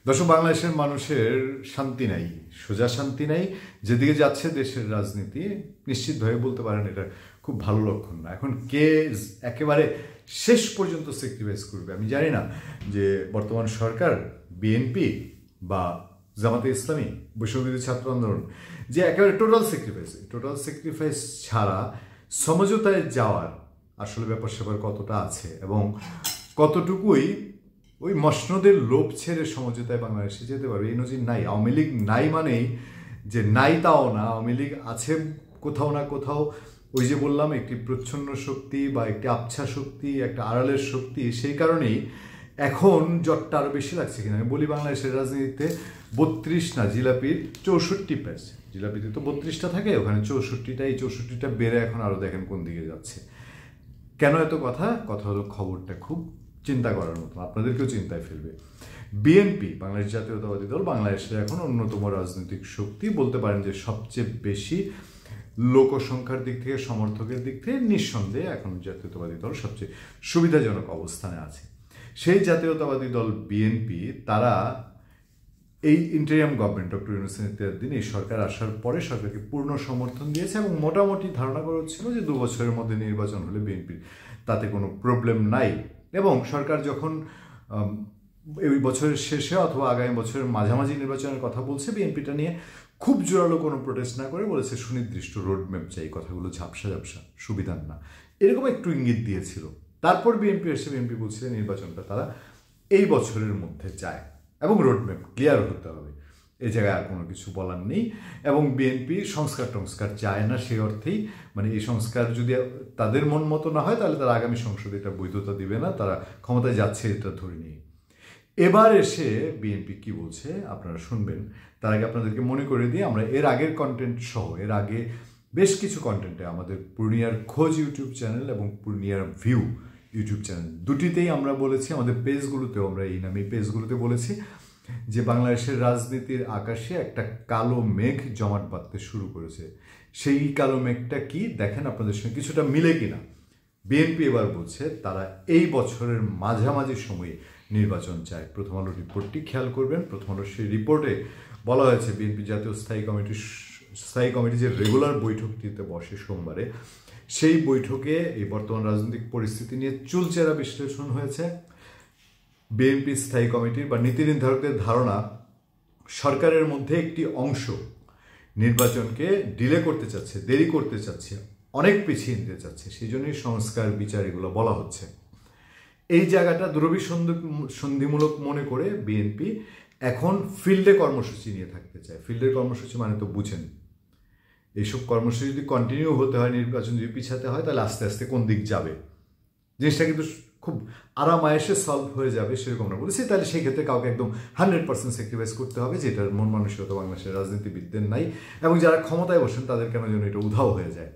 দর্শক, বাংলাদেশের মানুষের শান্তি নাই, সোজা শান্তি নাই। যেদিকে যাচ্ছে দেশের রাজনীতি, নিশ্চিতভাবে বলতে পারেন এটা খুব ভালো লক্ষণ না। এখন কে একেবারে শেষ পর্যন্ত স্যাক্রিফাইস করবে আমি জানি না। যে বর্তমান সরকার, বিএনপি বা জামাতে ইসলামী, বৈষম্যবিরোধী ছাত্র আন্দোলন, যে একেবারে টোটাল স্যাক্রিফাইস ছাড়া সমঝোতায় যাওয়ার আসলে ব্যাপার স্যাপার কতটা আছে এবং কতটুকুই ওই মসনদের লোভ ছেড়ে সমঝোতায় বাংলাদেশে যেতে পারবে এই নজির নাই। আওয়ামী লীগ নাই মানেই যে নাই তাও না, আওয়ামী লীগ আছে কোথাও না কোথাও। ওই যে বললাম, একটি প্রচ্ছন্ন শক্তি বা একটি আবছা শক্তি, একটা আড়ালের শক্তি। সেই কারণেই এখন জটটা আরও বেশি লাগছে কিনা আমি বলি, বাংলাদেশের রাজনীতিতে 32 না, জিলাপির 64 পেয়েছে। জিলাপিতে তো 32টা থাকে, ওখানে 64টা, এই 64টা বেড়ে এখন আরও দেখেন কোন দিকে যাচ্ছে। কেন এত কথা হলো খবরটা খুব চিন্তা করার মতো, আপনাদেরকেও চিন্তায় ফেলবে। বিএনপি, বাংলাদেশ জাতীয়তাবাদী দল, বাংলাদেশের এখন অন্যতম রাজনৈতিক শক্তি, বলতে পারেন যে সবচেয়ে বেশি লোকসংখ্যার দিক থেকে, সমর্থকের দিক থেকে নিঃসন্দেহে এখন জাতীয়তাবাদী দল সবচেয়ে সুবিধাজনক অবস্থানে আছে। সেই জাতীয়তাবাদী দল বিএনপি, তারা এই ইন্টারিয়াম গভর্নমেন্ট ডক্টর ইউনূসের নেতৃত্বাধীন এই সরকার আসার পরে সরকারকে পূর্ণ সমর্থন দিয়েছে এবং মোটামুটি ধারণা করা হচ্ছিল যে 2 বছরের মধ্যে নির্বাচন হলে বিএনপির তাতে কোনো প্রবলেম নাই। এবং সরকার যখন এই বছরের শেষে অথবা আগামী বছরের মাঝামাঝি নির্বাচনের কথা বলছে, বিএনপিটা নিয়ে খুব জোরালো কোনো প্রোটেস্ট না করে বলেছে সুনির্দিষ্ট রোডম্যাপ চাই, কথাগুলো ঝাপসা সুবিধার না, এরকম একটু ইঙ্গিত দিয়েছিল। তারপর বিএনপি বলছে নির্বাচনটা তারা এই বছরের মধ্যে চায় এবং রোডম্যাপ ক্লিয়ার হতে হবে। এই জায়গায় আর কোনো কিছু বলার নেই। এবং বিএনপি সংস্কার চায় না সেই অর্থেই, মানে এই সংস্কার যদি তাদের মন মতো না হয় তাহলে তারা আগামী সংসদে এটা বৈধতা দিবে না, তারা ক্ষমতায় যাচ্ছে এটা ধরে নিয়ে। এবার এসে বিএনপি কি বলছে আপনারা শুনবেন। তার আগে আপনাদেরকে মনে করে দিই, আমরা এর আগের কন্টেন্ট সহ এর আগে বেশ কিছু কন্টেন্টে আমাদের পূর্ণিয়ার খোঁজ ইউটিউব চ্যানেল এবং পূর্ণিয়ার ভিউ ইউটিউব চ্যানেল দুটিতেই আমরা বলেছি, আমাদের পেজগুলোতেও আমরা এই নামে পেজগুলোতে বলেছি যে বাংলাদেশের রাজনীতির আকাশে একটা কালো মেঘ জমাট বাঁধতে শুরু করেছে। সেই কালো মেঘটা কি দেখেন আপনাদের সঙ্গে কিছুটা মিলে কিনা। বিএনপি এবার বলছে তারা এই বছরের মাঝামাঝি সময়ে নির্বাচন চায়। প্রথম আলো রিপোর্টটি খেয়াল করবেন। প্রথম আলো সেই রিপোর্টে বলা হয়েছে বিএনপি জাতীয় স্থায়ী কমিটি যে রেগুলার বৈঠকটিতে বসে সোমবারে, সেই বৈঠকে এই বর্তমান রাজনৈতিক পরিস্থিতি নিয়ে চুলচেরা বিশ্লেষণ হয়েছে। বিএনপি স্থায়ী কমিটির বা নীতি নির্ধারকদের ধারণা, সরকারের মধ্যে একটি অংশ নির্বাচনকে ডিলে করতে চাচ্ছে, দেরি করতে চাচ্ছে, অনেক পিছিয়ে নিতে চাচ্ছে। সেই জন্যই সংস্কার বিচার এগুলো বলা হচ্ছে। এই জায়গাটা দুরভিসন্ধিমূলক মনে করে বিএনপি এখন ফিল্ডে কর্মসূচি নিয়ে থাকতে চায়। ফিল্ডের কর্মসূচি মানে তো বুঝেন, এইসব কর্মসূচি যদি কন্টিনিউ হতে হয়, নির্বাচন যদি পিছাতে হয়, তাহলে আস্তে আস্তে কোন দিক যাবে জিনিসটা কিন্তু খুব আরামায়েসে সলভ হয়ে যাবে সেরকম আমরা বলেছি। তাহলে সেই ক্ষেত্রে কাউকে একদম 100% স্যাক্রিফাইস করতে হবে, যেটার মন মানসিকতা বাংলাদেশের রাজনীতিবিদদের নাই এবং যারা ক্ষমতায় বসেন তাদের কেন যেন এটা উধাও হয়ে যায়।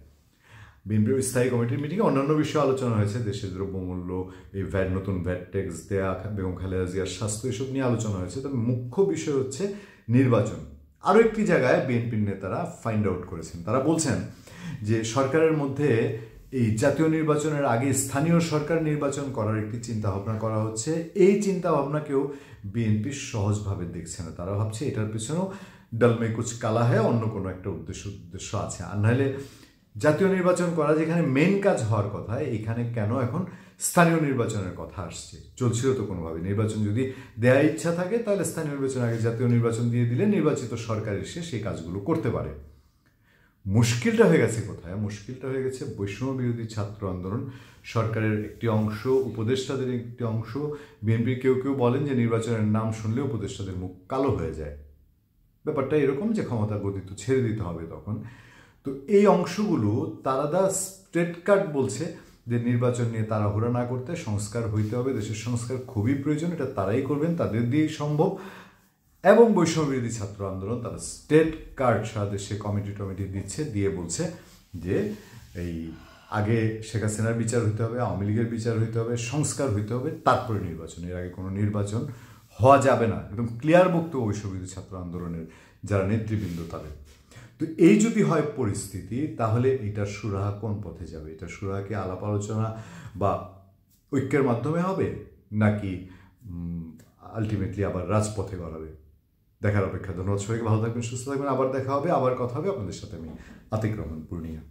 বিএনপির স্থায়ী কমিটির মিটিংয়ে অন্যান্য বিষয়ে আলোচনা হয়েছে, দেশের দ্রব্যমূল্য, এই নতুন ভ্যাট ট্যাক্স দেয়া, বেগম খালেদা জিয়ার স্বাস্থ্য, এসব নিয়ে আলোচনা হয়েছে। তবে মুখ্য বিষয় হচ্ছে নির্বাচন। আরও একটি জায়গায় বিএনপির নেতারা ফাইন্ড আউট করেছেন, তারা বলছেন যে সরকারের মধ্যে এই জাতীয় নির্বাচনের আগে স্থানীয় সরকার নির্বাচন করার একটি চিন্তাভাবনা করা হচ্ছে। এই চিন্তাভাবনাকেও বিএনপি সহজভাবে দেখছে না। তারা ভাবছে এটার পিছনেও ডালমে কুচ কালা হয়, অন্য কোনো একটা উদ্দেশ্য আছে। আর নাহলে জাতীয় নির্বাচন করা যেখানে মেন কাজ হওয়ার কথা, এখানে কেন এখন স্থানীয় নির্বাচনের কথা আসছে? চলছিল তো কোনোভাবে। নির্বাচন যদি দেওয়ার ইচ্ছা থাকে তাহলে স্থানীয় নির্বাচন আগে জাতীয় নির্বাচন দিয়ে দিলে নির্বাচিত সরকার এসে সেই কাজগুলো করতে পারে। মুশকিলটা হয়ে গেছে কোথায়? মুশকিলটা হয়ে গেছে বৈষম্য বিরোধী ছাত্র আন্দোলন, সরকারের একটি অংশ, উপদেষ্টাদের একটি অংশ। বিএনপির কেউ বলেন যে নির্বাচনের নাম শুনলে উপদেষ্টাদের মুখ কালো হয়ে যায়। ব্যাপারটা এরকম যে ক্ষমতার গতি তো ছেড়ে দিতে হবে তখন। তো এই অংশগুলো তারা স্ট্রেট কাট বলছে যে নির্বাচন নিয়ে তাড়াহুড়া না করতে, সংস্কার হইতে হবে, দেশের সংস্কার খুবই প্রয়োজন, এটা তারাই করবেন, তাদের দিয়েই সম্ভব। এবং বৈষম্য বিরোধী ছাত্র আন্দোলন তারা স্টেট কার্ড সারা দেশে কমিটি দিচ্ছে, দিয়ে বলছে যে এই আগে শেখ হাসিনার বিচার হইতে হবে, আওয়ামী লীগের বিচার হইতে হবে, সংস্কার হইতে হবে, তারপরে নির্বাচন, এর আগে কোনো নির্বাচন হওয়া যাবে না। একদম ক্লিয়ার বক্তব্য বৈষম্য বিরোধী ছাত্র আন্দোলনের যারা নেতৃবৃন্দ তাদের। তো এই যদি হয় পরিস্থিতি, তাহলে এটার সুরাহা কোন পথে যাবে? এটা সুরাহা কি আলাপ আলোচনা বা ঐক্যের মাধ্যমে হবে, নাকি আলটিমেটলি আবার রাজপথে গড়াবে। দেখার অপেক্ষা। ধন্যবাদ সবাইকে, ভালো থাকবেন, সুস্থ থাকবেন, আবার দেখা হবে, আবার কথা হবে। আপনাদের সাথে আমি আতিক রহমান, পূর্ণিয়া।